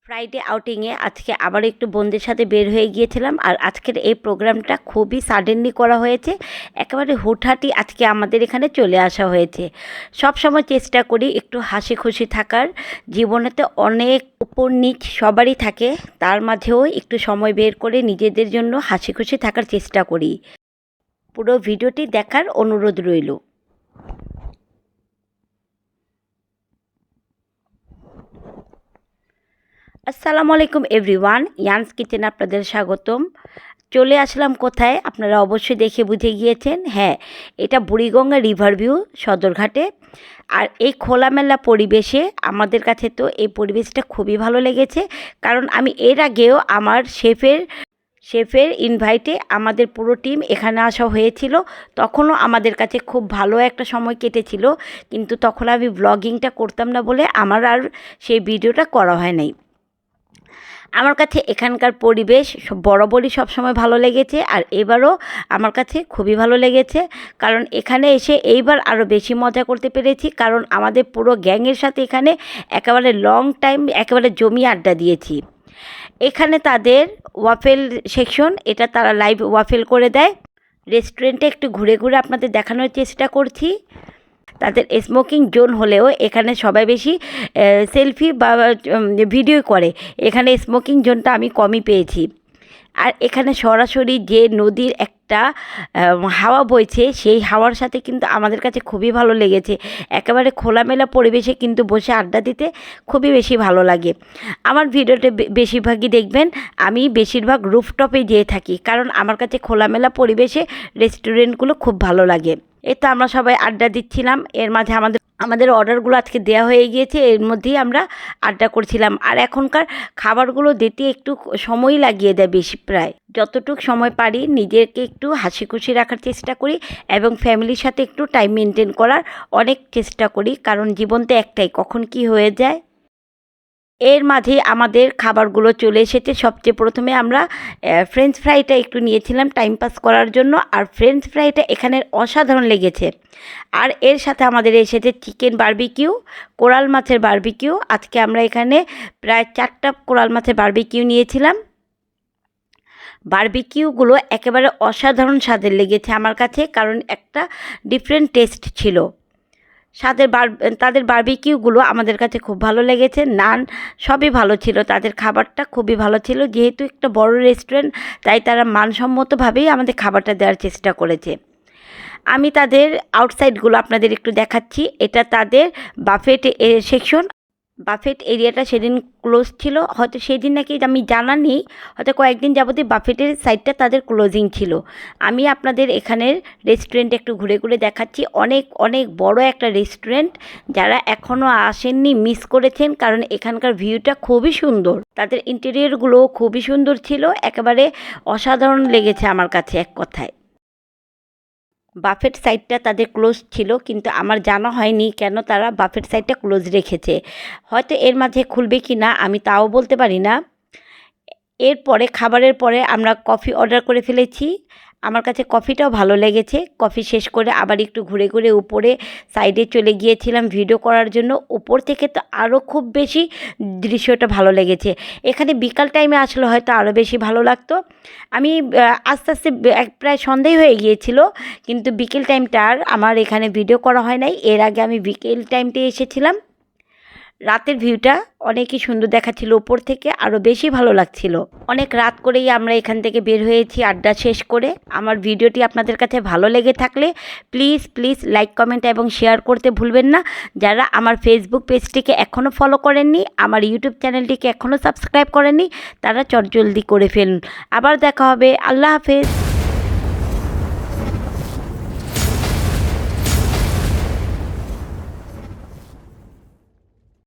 Friday আউটিংয়ে আজকে আবার একটু বন্ধুদের সাথে বের হয়ে গিয়েছিলাম। আর আজকের এই প্রোগ্রামটা খুবই সাডেনলি করা হয়েছে, একেবারে হুটহাটি আজকে আমাদের এখানে চলে আসা হয়েছে। সব সময় চেষ্টা করি একটু হাসি খুশি থাকার, জীবনেতে অনেক উপর নিচ সবারই থাকে, তার মাঝেও একটু সময় বের করে নিজেদের জন্য হাসি খুশি থাকার চেষ্টা করি। পুরো ভিডিওটি দেখার অনুরোধ রইল। আসসালামু আলাইকুম এভরিওয়ান, ইয়ান্স কিচেন আপনাদের স্বাগতম। চলে আসলাম কোথায় আপনারা অবশ্যই দেখে বুঝে গিয়েছেন। হ্যাঁ, এটা বুড়িগঙ্গা রিভার ভিউ সদরঘাটে। আর এই খোলামেলা পরিবেশে আমাদের কাছে তো এই পরিবেশটা খুবই ভালো লেগেছে, কারণ আমি এর আগেও আমার শেফের ইনভাইটে আমাদের পুরো টিম এখানে আসা হয়েছিল। তখনও আমাদের কাছে খুব ভালো একটা সময় কেটেছিল, কিন্তু তখন আমি ব্লগিংটা করতাম না বলে আমার আর সেই ভিডিওটা করা হয় নাই। আমার কাছে এখানকার পরিবেশ বরাবরই সবসময় ভালো লেগেছে, আর এবারও আমার কাছে খুবই ভালো লেগেছে, কারণ এখানে এসে এইবার আরও বেশি মজা করতে পেরেছি, কারণ আমাদের পুরো গ্যাংয়ের সাথে এখানে একেবারে লং টাইম একেবারে জমিয়ে আড্ডা দিয়েছি। এখানে তাদের ওয়াফেল সেকশন, এটা তারা লাইভ ওয়াফেল করে দেয়। রেস্টুরেন্টে একটু ঘুরে ঘুরে আপনাদের দেখানোর চেষ্টা করছি। তাদের স্মোকিং জোন হলেও এখানে সবাই বেশি সেলফি বা ভিডিও করে, এখানে স্মোকিং জোনটা আমি কমই পেয়েছি। আর এখানে সরাসরি যে নদীর একটা হাওয়া বইছে, সেই হাওয়ার সাথে কিন্তু আমাদের কাছে খুবই ভালো লেগেছে। একেবারে খোলামেলা পরিবেশে কিন্তু বসে আড্ডা দিতে খুবই বেশি ভালো লাগে। আমার ভিডিওতে বেশিরভাগই দেখবেন আমি বেশিরভাগ রুফটপে যেয়ে থাকি, কারণ আমার কাছে খোলামেলা পরিবেশে রেস্টুরেন্টগুলো খুব ভালো লাগে। এই তো আমরা সবাই আড্ডা দিচ্ছিলাম, এর মাঝে আমাদের অর্ডারগুলো আজকে দেওয়া হয়ে গিয়েছে, এর মধ্যেই আমরা আড্ডা করছিলাম। আর এখনকার খাবারগুলো দিতে একটু সময় লাগিয়ে দেয় বেশি, প্রায় যতটুকু সময় পারি নিজেকে একটু হাসি খুশি রাখার চেষ্টা করি এবং ফ্যামিলির সাথে একটু টাইম মেনটেন করার অনেক চেষ্টা করি, কারণ জীবন তো একটাই, কখন কি হয়ে যায়। এর মাঝে আমাদের খাবারগুলো চলে এসেছে। সবচেয়ে প্রথমে আমরা ফ্রেঞ্চ ফ্রাইটা একটু নিয়েছিলাম টাইম পাস করার জন্য, আর ফ্রেঞ্চ ফ্রাইটা এখানের অসাধারণ লেগেছে। আর এর সাথে আমাদের এসেছে চিকেন বারবিকিউ, কোরাল মাছের বারবিকিউ। আজকে আমরা এখানে প্রায় 4টা কোরাল মাছের বারবিকিউ নিয়েছিলাম। বারবিকিউগুলো একেবারে অসাধারণ স্বাদের লেগেছে আমার কাছে, কারণ একটা ডিফারেন্ট টেস্ট ছিল। তাদের বারবিকিউগুলো আমাদের কাছে খুব ভালো লেগেছে। নান সবই ভালো ছিল, তাদের খাবারটা খুবই ভালো ছিল। যেহেতু একটা বড় রেস্টুরেন্ট, তাই তারা মানসম্মতভাবেই আমাদের খাবারটা দেওয়ার চেষ্টা করেছে। আমি তাদের আউটসাইডগুলো আপনাদের একটু দেখাচ্ছি। এটা তাদের বাফেট সেকশন। বাফেট এরিয়াটা সেদিন ক্লোজ ছিল, হয়তো সেই দিন নাকি আমি জানা নেই, হয়তো কয়েকদিন যাবতীয় বাফেটের সাইডটা তাদের ক্লোজিং ছিল। আমি আপনাদের এখানের রেস্টুরেন্ট একটু ঘুরে ঘুরে দেখাচ্ছি। অনেক অনেক বড় একটা রেস্টুরেন্ট, যারা এখনও আসেননি মিস করেছেন, কারণ এখানকার ভিউটা খুবই সুন্দর। তাদের ইন্টেরিয়রগুলোও খুবই সুন্দর ছিল, একেবারে অসাধারণ লেগেছে আমার কাছে এক কথায়। বাফেট সাইডটা তাদের ক্লোজ ছিল, কিন্তু আমার জানা হয়নি কেন তারা বাফেট সাইডটা ক্লোজ রেখেছে। হয়তো এর মাঝে খুলবে কি না আমি তাও বলতে পারি না। এরপরে খাবারের পরে আমরা কফি অর্ডার করে ফেলেছি। আমার কাছে কফিটাও ভালো লেগেছে। কফি শেষ করে আবার একটু ঘুরে ঘুরে উপরে সাইডে চলে গিয়েছিলাম ভিডিও করার জন্য। উপর থেকে তো আরও খুব বেশি দৃশ্যটা ভালো লেগেছে। এখানে বিকাল টাইমে আসলে হয়তো আরও বেশি ভালো লাগতো। আমি আস্তে আস্তে প্রায় সন্ধ্যাই হয়ে গিয়েছিল, কিন্তু বিকেল টাইমটা আর আমার এখানে ভিডিও করা হয় নাই। এর আগে আমি বিকেল টাইমটা এসেছিলাম। রাতের ভিউটা অনেকই সুন্দর দেখাচ্ছিল, উপর থেকে আরও বেশি ভালো লাগছিল। অনেক রাত করেই আমরা এখান থেকে বের হয়েছি আড্ডা শেষ করে। আমার ভিডিওটি আপনাদের কাছে ভালো লেগে থাকলে প্লিজ প্লিজ লাইক কমেন্ট এবং শেয়ার করতে ভুলবেন না। যারা আমার ফেসবুক পেজটিকে এখনও ফলো করেননি, আমার ইউটিউব চ্যানেলটিকে এখনও সাবস্ক্রাইব করেননি, তারা চটজলদি করে ফেলুন। আবার দেখা হবে। আল্লাহ হাফেজ।